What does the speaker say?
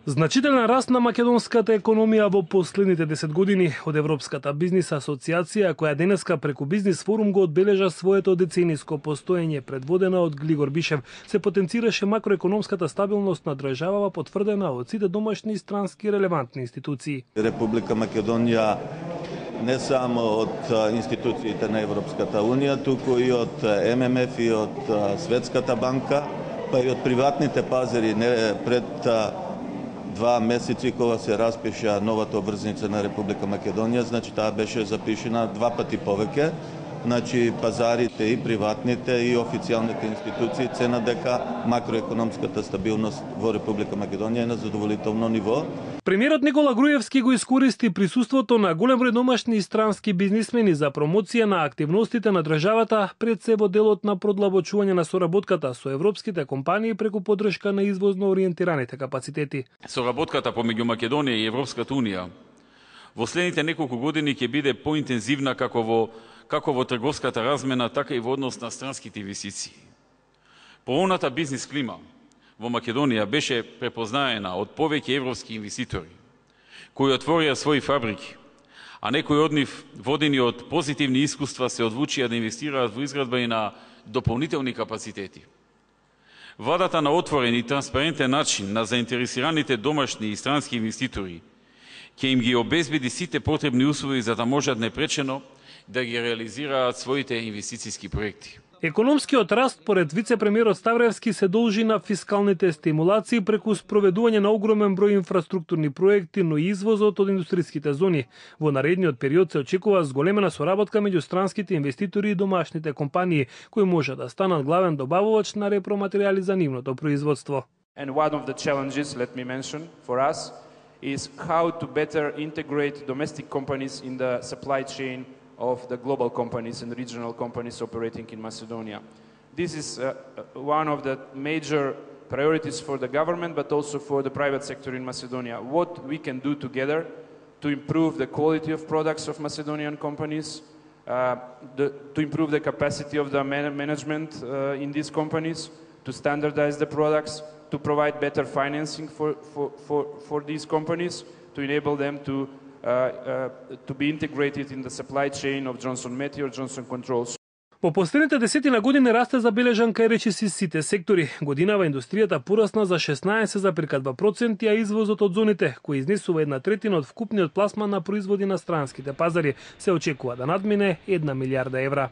Значителен раст на македонската економија во последните 10 години од Европската бизнис асоциација, која денеска преку Бизнис форум го одбележа своето децениско постоење, предводена од Глигор Бишев, се потенцираше макроекономската стабилност на државава, потврдена од сите домашни и странски релевантни институции. Република Македонија не само од институциите на Европската Унија, туку и од ММФ и од Светската банка, па и од приватните пазари пред 2 месеци кога се распиша новата обврзница на Република Македонија, значи таа беше запишена 2 пати повеќе. Значи пазарите и приватните и официјалните институции цена дека макроекономската стабилност во Република Македонија е на задоволително ниво. Премиерот Никола Груевски го искористи присуството на голем број домашни и странски бизнисмени за промоција на активностите на државата пред се во делот на продлабочување на соработката со европските компании преку поддршка на извозно ориентираните капацитети. Соработката помеѓу Македонија и Европската Унија во следните неколку години ќе биде поинтензивна како во трговската размена, така и во однос на странските инвестиции. Поголната бизнис клима во Македонија беше препознаена од повеќе европски инвеститори, кои отворија своји фабрики, а некои од нив, водени од позитивни искуства, се одлучија да инвестираат во изградба и на дополнителни капацитети. Владата на отворен и транспарентен начин на заинтересираните домашни и странски инвеститори ќе им ги обезбеди сите потребни услови за да можат непречено да ги реализираат своите инвестициски проекти. Економскиот раст, поред вице-премиерот Ставревски, се должи на фискалните стимулации преку спроведување на огромен број инфраструктурни проекти, но и извозот од индустриските зони. Во наредниот период се очекува зголемена соработка меѓу странските инвеститори и домашните компании, кои може да станат главен добавувач на репроматеријали за нивното производство. And one of the challenges, let me mention, for us is how to better integrate domestic companies in the supply chain of the global companies and regional companies operating in Macedonia. This is one of the major priorities for the government, but also for the private sector in Macedonia. What we can do together to improve the quality of products of Macedonian companies, to improve the capacity of the management in these companies, to standardize the products, to provide better financing for these companies, to enable them to be integrated in the supply chain of Johnson Matthey or Johnson Controls. По последните 10 години расте забележан кај речиси сите сектори. Годинава индустријата порасна за 16,2%, а извозот од зоните, кој изнесува 1/3 од вкупниот пласман на производи на странските пазари, се очекува да надмине 1 милијарда евра.